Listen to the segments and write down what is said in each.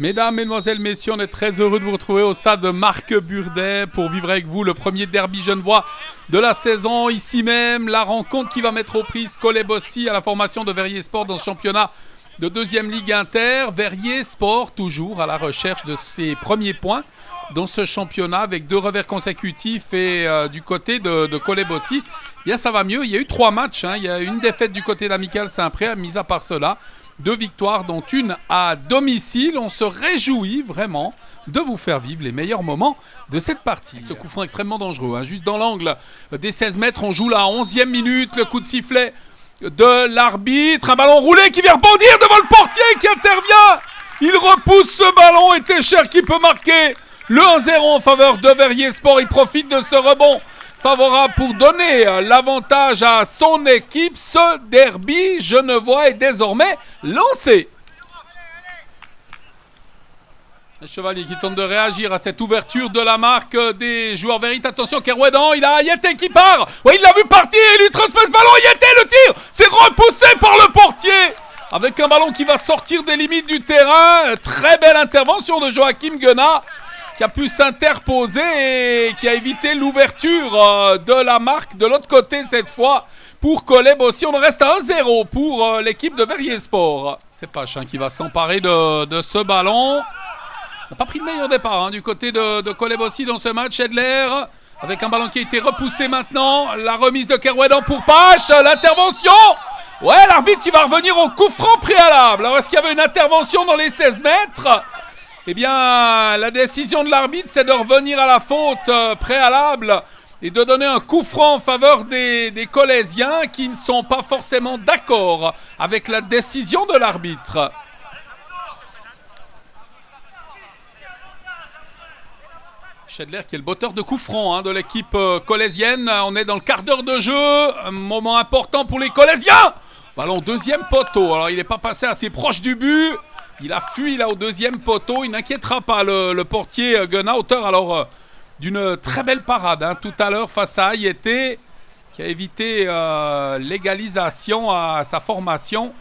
Mesdames, Mesdemoiselles, Messieurs, on est très heureux de vous retrouver au stade Marc Burdet pour vivre avec vous le premier derby genevois de la saison. Ici même, la rencontre qui va mettre aux prises Collet-Bossy à la formation de Verrier Sport dans ce championnat de deuxième ligue inter. Verrier Sport toujours à la recherche de ses premiers points dans ce championnat avec 2 revers consécutifs et du côté de Collet-Bossy, bien ça va mieux. Il y a eu 3 matchs, il y a une défaite du côté d'Amical Saint-Pré, mis à part cela. 2 victoires, dont une à domicile. On se réjouit vraiment de vous faire vivre les meilleurs moments de cette partie. Ce coup franc extrêmement dangereux, juste dans l'angle des 16 mètres. On joue la 11e minute, le coup de sifflet de l'arbitre. Un ballon roulé qui vient rebondir devant le portier qui intervient. Il repousse ce ballon et Técher qui peut marquer le 1-0 en faveur de Verrier Sport. Il profite de ce rebond favorable pour donner l'avantage à son équipe. Ce derby genevois est désormais lancé. Le Chevalier qui tente de réagir à cette ouverture de la marque des joueurs Verrier. Attention, Kerouédan, il a Yété qui part. Oui, il l'a vu partir, il lui transmet ce ballon. Yété, le tir, c'est repoussé par le portier. Avec un ballon qui va sortir des limites du terrain. Très belle intervention de Joachim Guenat, qui a pu s'interposer et qui a évité l'ouverture de la marque de l'autre côté cette fois pour Collet-Bossy. On reste à 1-0 pour l'équipe de Verrier Sport. C'est Pachin qui va s'emparer de ce ballon. On n'a pas pris le meilleur départ du côté de Collet-Bossy dans ce match. Edler avec un ballon qui a été repoussé maintenant. La remise de Kerouédan pour Pache. L'intervention. Ouais, l'arbitre qui va revenir au coup franc préalable. Alors est-ce qu'il y avait une intervention dans les 16 mètres ? Eh bien, la décision de l'arbitre, c'est de revenir à la faute préalable et de donner un coup franc en faveur des Collésiens qui ne sont pas forcément d'accord avec la décision de l'arbitre. Schedler qui est le botteur de coup franc de l'équipe collésienne. On est dans le quart d'heure de jeu, un moment important pour les Collésiens. Ballon deuxième poteau, alors il n'est pas passé assez proche du but. Il a fui là au deuxième poteau. Il n'inquiétera pas le portier Guenat, auteur alors d'une très belle parade tout à l'heure face à Ayete, qui a évité l'égalisation à sa formation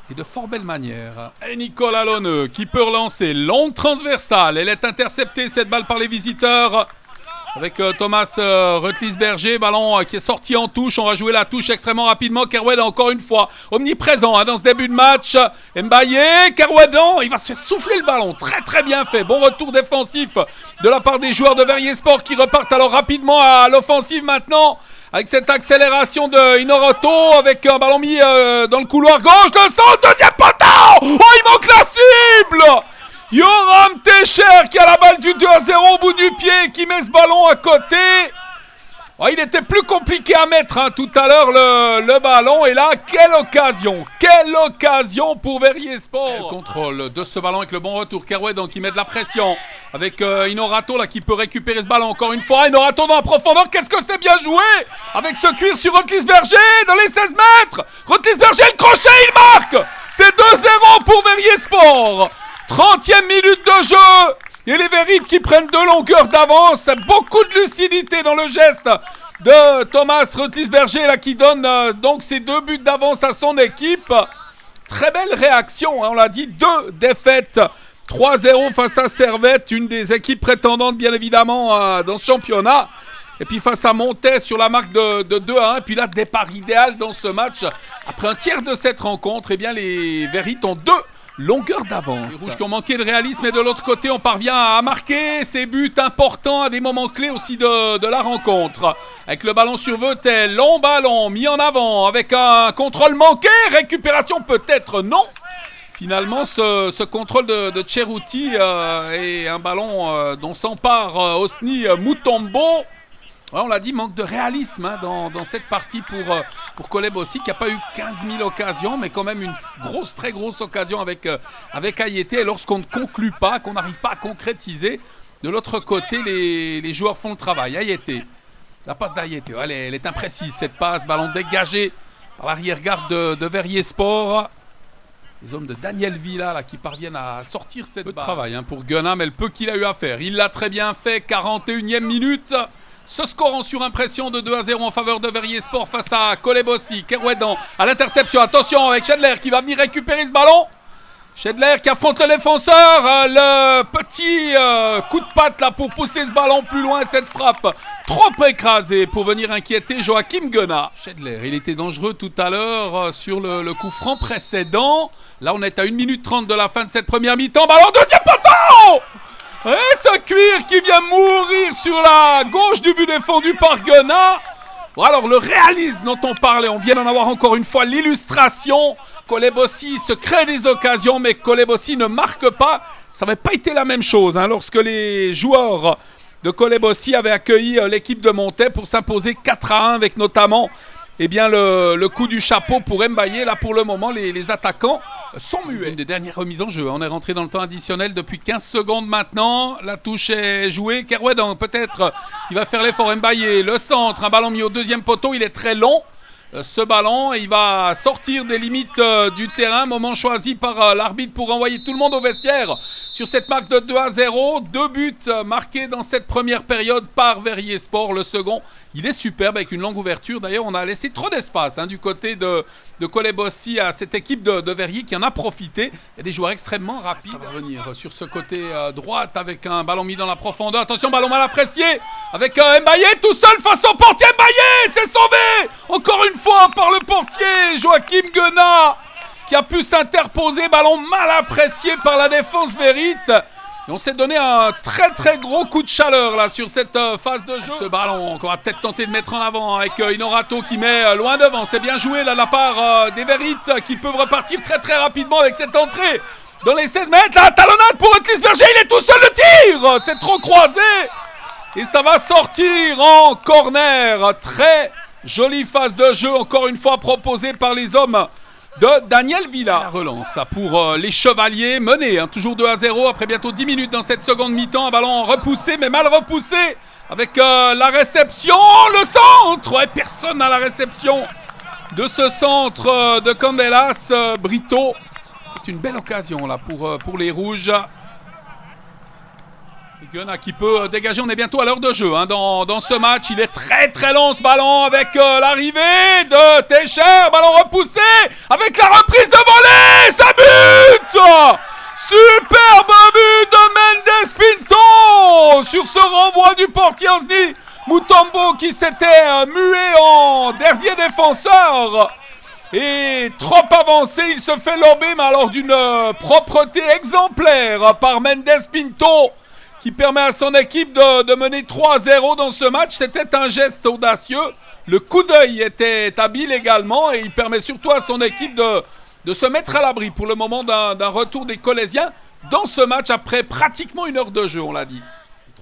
et de fort belle manière. Et Nicolas Lonneux qui peut relancer. Longue transversale. Elle est interceptée cette balle par les visiteurs. Avec Thomas Rutlisberger, ballon qui est sorti en touche. On va jouer la touche extrêmement rapidement. Kerouédan encore une fois omniprésent dans ce début de match. Mbaye, Kerouédan, il va se faire souffler le ballon. Très très bien fait. Bon retour défensif de la part des joueurs de Verrier Sport qui repartent alors rapidement à l'offensive maintenant. Avec cette accélération de Inorato, avec un ballon mis dans le couloir gauche. Le centre, deuxième poteau. Oh, il manque la cible. Yoram Técher qui a la balle du 2-0 au bout du pied, qui met ce ballon à côté. Oh, il était plus compliqué à mettre tout à l'heure le ballon. Et là, quelle occasion pour Verrier Sport. Le contrôle de ce ballon avec le bon retour. Kerouédan qui met de la pression avec Inorato là, qui peut récupérer ce ballon encore une fois. Inorato dans la profondeur, qu'est-ce que c'est bien joué avec ce cuir sur Rutlisberger dans les 16 mètres. Rutlisberger, le crochet, il marque. C'est 2-0 pour Verrier Sport. 30e minute de jeu et les Verrites qui prennent 2 longueurs d'avance. Beaucoup de lucidité dans le geste de Thomas Rutlisberger là, qui donne donc ses 2 buts d'avance à son équipe. Très belle réaction, on l'a dit, 2 défaites. 3-0 face à Servette, une des équipes prétendantes bien évidemment dans ce championnat. Et puis face à Montet sur la marque de 2-1. Et puis là, départ idéal dans ce match. Après un tiers de cette rencontre, eh bien les Verrites ont 2 longueur d'avance. Les Rouges qui ont manqué de réalisme et de l'autre côté on parvient à marquer ces buts importants à des moments clés aussi de la rencontre. Avec le ballon sur Veutel, long ballon mis en avant avec un contrôle manqué, récupération peut-être non. Finalement ce contrôle de Ceruti et un ballon dont s'empare Osni Mutombo. Ouais, on l'a dit, manque de réalisme dans cette partie pour Collet-Bossy qui n'a pas eu 15 000 occasions, mais quand même une très grosse occasion avec Ayete. Et lorsqu'on ne conclut pas, qu'on n'arrive pas à concrétiser, de l'autre côté, les joueurs font le travail. Ayete, la passe d'Ayete, elle est imprécise cette passe, ballon dégagé par l'arrière-garde de Verrier Sport. Les hommes de Daniel Villa là, qui parviennent à sortir cette balle. Peu de travail pour Guenat, mais le peu qu'il a eu à faire. Il l'a très bien fait, 41e minute. Ce score en surimpression de 2-0 en faveur de Verrier Sport face à Collet-Bossy. Kerouédan à l'interception. Attention avec Schedler qui va venir récupérer ce ballon. Schedler qui affronte le défenseur, le petit coup de patte là pour pousser ce ballon plus loin, cette frappe trop écrasée pour venir inquiéter Joachim Guenat. Schedler, il était dangereux tout à l'heure sur le coup franc précédent. Là on est à 1 minute 30 de la fin de cette première mi-temps, ballon deuxième poteau. Et ce cuir qui vient mourir sur la gauche du but défendu par Guenat. Bon, alors le réalisme dont on parlait, on vient d'en avoir encore une fois l'illustration. Kolebossi se crée des occasions, mais Kolebossi ne marque pas. Ça n'avait pas été la même chose lorsque les joueurs de Kolebossi avaient accueilli l'équipe de Montais pour s'imposer 4-1 avec notamment le coup du chapeau pour Mbaye. Là pour le moment les attaquants sont muets. Une des dernières remises en jeu, on est rentré dans le temps additionnel depuis 15 secondes maintenant. La touche est jouée, Kerouedan peut-être qui va faire l'effort. Mbaye, le centre, un ballon mis au deuxième poteau, il est très long. Ce ballon, il va sortir des limites du terrain, moment choisi par l'arbitre pour envoyer tout le monde au vestiaire sur cette marque de 2-0. 2 buts marqués dans cette première période par Verrier Sport. Le second, il est superbe avec une longue ouverture. D'ailleurs, on a laissé trop d'espace du côté de Kolebossi à cette équipe de Verrier qui en a profité. Il y a des joueurs extrêmement rapides. Ça va venir sur ce côté droite avec un ballon mis dans la profondeur. Attention, ballon mal apprécié avec Mbaye tout seul face au portier. Mbaye, c'est sauvé encore une fois par le portier Joachim Guenat qui a pu s'interposer, ballon mal apprécié par la défense Vérite. Et on s'est donné un très gros coup de chaleur là sur cette phase de jeu. Ce ballon qu'on va peut-être tenter de mettre en avant avec Inorato qui met loin devant. C'est bien joué là de la part des Vérites qui peuvent repartir très rapidement avec cette entrée dans les 16 mètres. La talonnade pour Otlisberger, il est tout seul, le tir, c'est trop croisé et ça va sortir en corner. Très jolie phase de jeu, encore une fois proposée par les hommes de Daniel Villa. La relance là pour les Chevaliers, menés toujours 2-0 après bientôt 10 minutes dans cette seconde mi-temps. Un ballon repoussé, mais mal repoussé avec la réception, le centre. Et personne à la réception de ce centre de Candelas. Brito, c'est une belle occasion là pour les Rouges. Guenat qui peut dégager, on est bientôt à l'heure de jeu dans ce match. Il est très long ce ballon avec l'arrivée de Técher. Ballon repoussé avec la reprise de volée. Ça but! Superbe but de Mendes Pinto sur ce renvoi du portier Osni Mutombo qui s'était mué en dernier défenseur. Et trop avancé, il se fait lober, mais alors d'une propreté exemplaire par Mendes Pinto, qui permet à son équipe de mener 3-0 dans ce match. C'était un geste audacieux. Le coup d'œil était habile également et il permet surtout à son équipe de se mettre à l'abri pour le moment d'un retour des Colésiens dans ce match après pratiquement 1 heure de jeu, on l'a dit.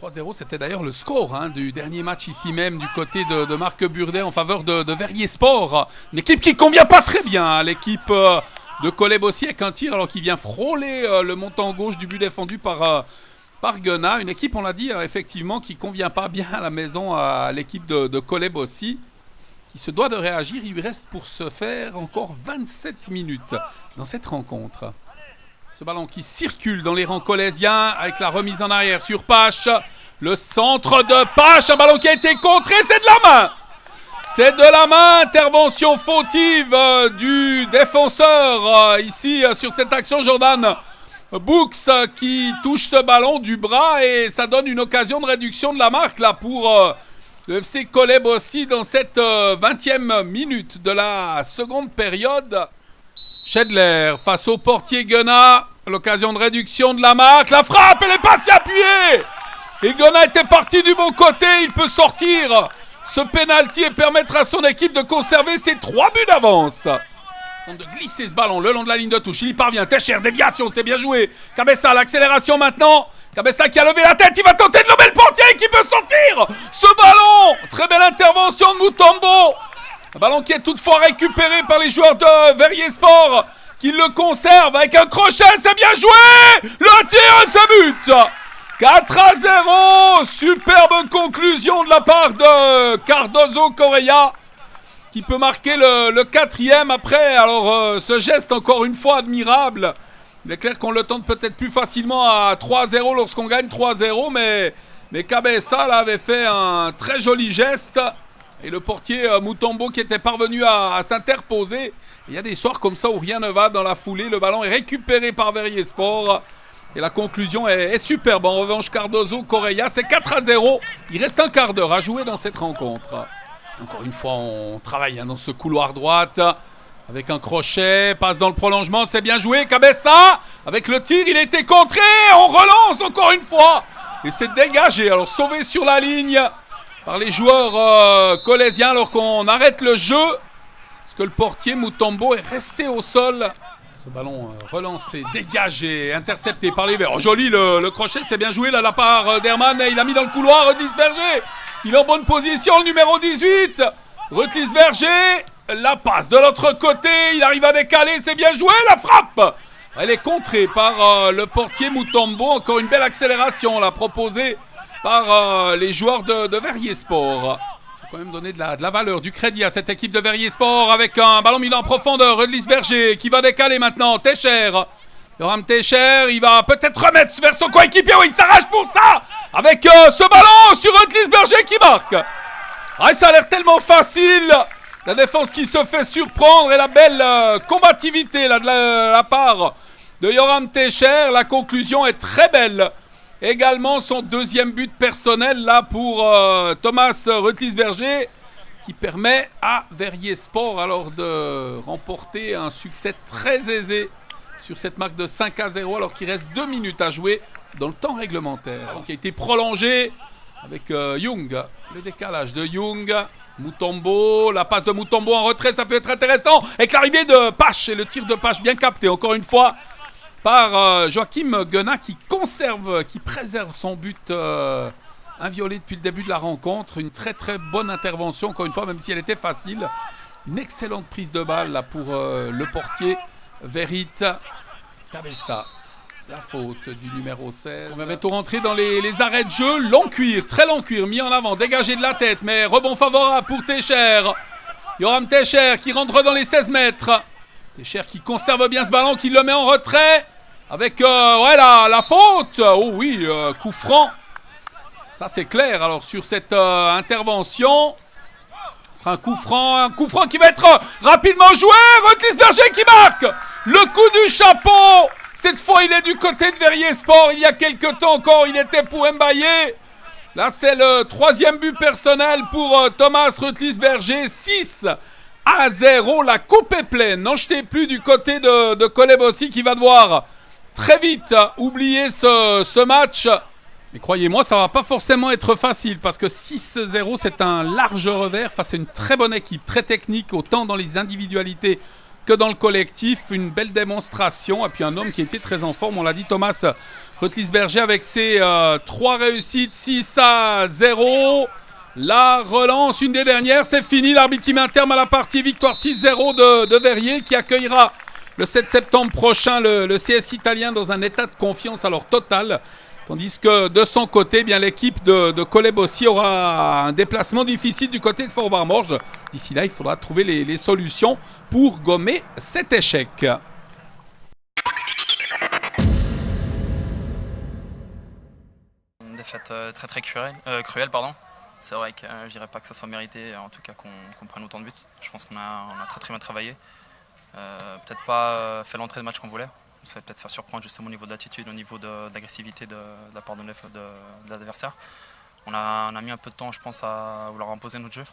3-0, c'était d'ailleurs le score du dernier match ici même du côté de Marc Burdet en faveur de Verrier Sport. Une équipe qui ne convient pas très bien à l'équipe de Kolebossi avec un tir alors qu'il vient frôler le montant gauche du but défendu par Guenat. Une équipe, on l'a dit, effectivement, qui ne convient pas bien à la maison à l'équipe de Kolebossi, qui se doit de réagir. Il lui reste pour ce faire encore 27 minutes dans cette rencontre. Ce ballon qui circule dans les rangs colésiens avec la remise en arrière sur Pache. Le centre de Pache, un ballon qui a été contré, c'est de la main. C'est de la main, intervention fautive du défenseur ici sur cette action, Jordan Books qui touche ce ballon du bras et ça donne une occasion de réduction de la marque là pour le FC Kolebossi dans cette 20e minute de la seconde période. Schedler face au portier Guenat, l'occasion de réduction de la marque, la frappe, elle est pas si appuyée et Guenat était parti du bon côté, il peut sortir ce pénalty et permettre à son équipe de conserver ses 3 buts d'avance. De glisser ce ballon le long de la ligne de touche, il y parvient. Técher, déviation, c'est bien joué. Cabessa, l'accélération maintenant. Cabessa qui a levé la tête, il va tenter de lober le portier qui peut sortir ce ballon. Très belle intervention de Mutombo. Un ballon qui est toutefois récupéré par les joueurs de Verrier Sport qui le conservent avec un crochet, c'est bien joué. Le tir, ce but. 4-0, superbe conclusion de la part de Cardozo Correa, qui peut marquer le 4e après. Alors ce geste encore une fois admirable. Il est clair qu'on le tente peut-être plus facilement à 3-0 lorsqu'on gagne 3-0, mais Cabessa là, avait fait un très joli geste et le portier Mutombo qui était parvenu à s'interposer Il y a des soirs comme ça où rien ne va dans la foulée. Le ballon est récupéré par Verrier Sport. Et la conclusion est superbe. En revanche, Cardozo-Correia, c'est 4-0. Il reste un quart d'heure à jouer dans cette rencontre. Encore une fois, on travaille dans ce couloir droite. Avec un crochet, passe dans le prolongement, c'est bien joué. Cabessa, avec le tir, il a été contré. On relance encore une fois. Et c'est dégagé. Alors sauvé sur la ligne par les joueurs colésiens alors qu'on arrête le jeu. Parce que le portier Mutombo est resté au sol. Ce ballon relancé, dégagé, intercepté par les Verts. Oh, joli le crochet, c'est bien joué là, la part d'Herman. Il a mis dans le couloir Rutlisberger. Il est en bonne position, le numéro 18. Rutlisberger, la passe de l'autre côté. Il arrive à décaler, c'est bien joué, la frappe. Elle est contrée par le portier Mutombo. Encore une belle accélération là, proposée par les joueurs de Verrier Sport. Quand même donner de la valeur, du crédit à cette équipe de Verrier Sport avec un ballon mis en profondeur. Rutlisberger qui va décaler maintenant. Técher. Yoram Técher, il va peut-être remettre vers son coéquipier. Oui, il s'arrache pour ça avec ce ballon sur Rutlisberger qui marque. Ah, ça a l'air tellement facile. La défense qui se fait surprendre et la belle combativité là, de la part de Yoram Técher. La conclusion est très belle. Également son deuxième but personnel là pour Thomas Rutlisberger qui permet à Verrier Sport alors de remporter un succès très aisé sur cette marque de 5-0 alors qu'il reste 2 minutes à jouer dans le temps réglementaire. Donc, qui a été prolongé avec Young, le décalage de Young, Mutombo, la passe de Mutombo en retrait, ça peut être intéressant avec l'arrivée de Pache et le tir de Pache bien capté encore une fois par Joachim Guenat qui préserve son but inviolé depuis le début de la rencontre. Une très très bonne intervention, encore une fois, même si elle était facile. Une excellente prise de balle là, pour le portier Verrit. Cabessa, la faute du numéro 16. On va bientôt rentrer dans les arrêts de jeu. Long cuir, très long cuir, mis en avant, dégagé de la tête, mais rebond favorable pour Técher. Yoram Técher qui rentre dans les 16 mètres. Técher qui conserve bien ce ballon, qui le met en retrait avec la faute. Oh oui, coup franc. Ça c'est clair. Alors sur cette intervention, ce sera un coup franc qui va être rapidement joué. Rutlisberger qui marque. Le coup du chapeau. Cette fois il est du côté de Verrier Sport. Il y a quelques temps encore il était pour Mbaye. Là c'est le 3e but personnel pour Thomas Rutlisberger. 6-0, la coupe est pleine. N'en jetez plus du côté de Kolebossi qui va devoir très vite oublier ce match. Mais croyez-moi, ça ne va pas forcément être facile parce que 6-0, c'est un large revers face à une très bonne équipe, très technique, autant dans les individualités que dans le collectif. Une belle démonstration. Et puis un homme qui était très en forme, on l'a dit, Thomas Rutlisberger avec ses 3 réussites, 6-0. La relance, une des dernières, c'est fini. L'arbitre qui met un terme à la partie. Victoire 6-0 de Verrier qui accueillera le 7 septembre prochain le CS italien dans un état de confiance alors total. Tandis que de son côté, bien l'équipe de Kolebossi aura un déplacement difficile du côté de Fort-Barmorge. D'ici là, il faudra trouver les solutions pour gommer cet échec. Une défaite très très cruelle, pardon. C'est vrai que je dirais pas que ça soit mérité, en tout cas qu'on prenne autant de buts. Je pense qu'on a très très bien travaillé. Peut-être pas fait l'entrée de match qu'on voulait. Ça va peut-être faire surprendre justement au niveau de l'attitude, au niveau de l'agressivité de la part de l'adversaire. On a mis un peu de temps, je pense, à vouloir imposer notre jeu.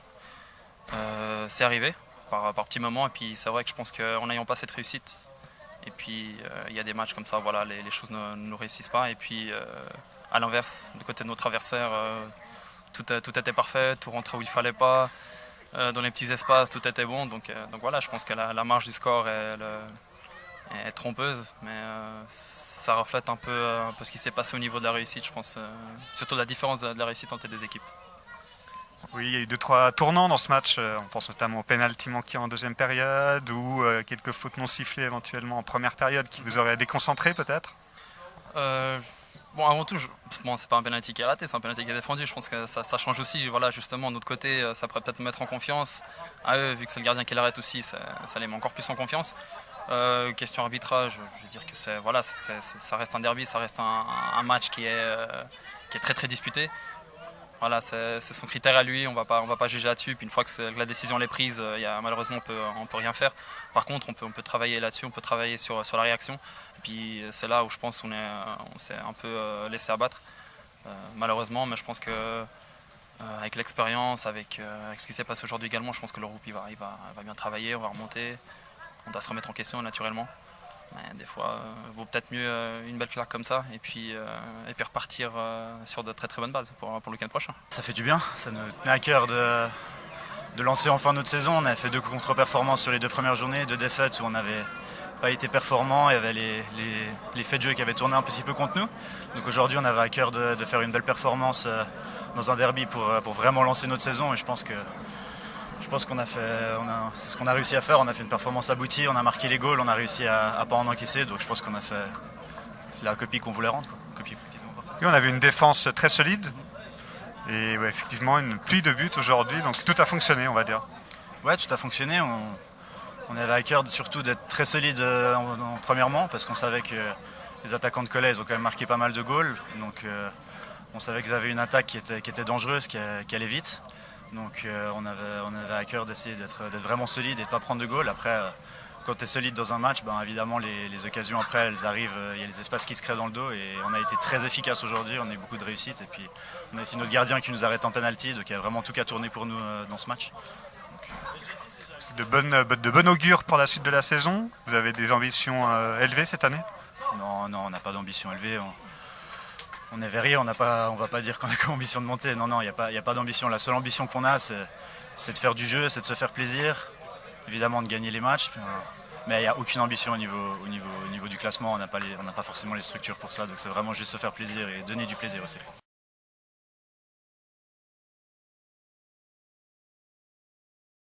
C'est arrivé par petits moments, et puis c'est vrai que je pense qu'en n'ayant pas cette réussite, et puis il y a des matchs comme ça, voilà, les choses ne réussissent pas. Et puis à l'inverse, du côté de notre adversaire, tout était parfait, tout rentrait où il ne fallait pas. Dans les petits espaces, tout était bon. Donc voilà, je pense que la marge du score est trompeuse, mais ça reflète un peu ce qui s'est passé au niveau de la réussite, je pense, surtout la différence de la réussite entre les deux équipes. Oui, il y a eu 2-3 tournants dans ce match, on pense notamment au pénalty manqué en deuxième période ou quelques fautes non sifflées éventuellement en première période qui vous auraient déconcentré peut-être. Bon, avant tout, c'est pas un penalty qui est raté, c'est un penalty qui est défendu. Je pense que ça change aussi. Voilà, justement, de notre côté, ça pourrait peut-être me mettre en confiance. À eux, vu que c'est le gardien qui l'arrête aussi, ça les met encore plus en confiance. Question arbitrage, je veux dire que ça reste un derby, ça reste un match qui est très très disputé. Voilà, c'est son critère à lui, on va pas juger là-dessus. Puis une fois que la décision est prise, malheureusement on peut rien faire. Par contre, on peut travailler là-dessus, on peut travailler sur la réaction. Et puis c'est là où je pense qu'on s'est un peu laissé abattre, malheureusement. Mais je pense que avec l'expérience, avec ce qui s'est passé aujourd'hui également, je pense que le groupe il va bien travailler, on va remonter. On doit se remettre en question naturellement. Mais des fois, il vaut peut-être mieux une belle claque comme ça et puis repartir sur de très très bonnes bases pour le week-end prochain. Ça fait du bien, ça nous tenait à cœur de lancer enfin notre saison. On a fait 2 contre-performances sur les 2 premières journées, 2 défaites où on n'avait pas été performant. Il y avait les faits de jeu qui avaient tourné un petit peu contre nous. Donc aujourd'hui, on avait à cœur de faire une belle performance dans un derby pour vraiment lancer notre saison. Et je pense qu'on a fait, c'est ce qu'on a réussi à faire. On a fait une performance aboutie, on a marqué les goals, on a réussi à pas en encaisser. Donc je pense qu'on a fait la copie qu'on voulait rendre. Et on avait une défense très solide. Et ouais, effectivement, une pluie de buts aujourd'hui. Donc tout a fonctionné, on va dire. Ouais, tout a fonctionné. On avait à cœur surtout d'être très solide premièrement, parce qu'on savait que les attaquants de Cholet, ils ont quand même marqué pas mal de goals. Donc on savait qu'ils avaient une attaque qui était dangereuse, qui allait vite. Donc on avait à cœur d'essayer d'être vraiment solide et de ne pas prendre de goal. Après, quand tu es solide dans un match, évidemment les occasions après elles arrivent, il y a les espaces qui se créent dans le dos et on a été très efficace aujourd'hui, on a eu beaucoup de réussite. Et puis on a aussi notre gardien qui nous arrête en penalty, donc il y a vraiment tout qu'à tourner pour nous dans ce match. C'est de bon augure pour la suite de la saison. Vous avez des ambitions élevées cette année? Non, on n'a pas d'ambition élevée. On est verrier, on va pas dire qu'on a comme ambition de monter. Non, il n'y a pas d'ambition. La seule ambition qu'on a, c'est de faire du jeu, c'est de se faire plaisir, évidemment de gagner les matchs. Mais il n'y a aucune ambition au niveau du classement. On n'a pas forcément les structures pour ça. Donc c'est vraiment juste se faire plaisir et donner du plaisir aussi.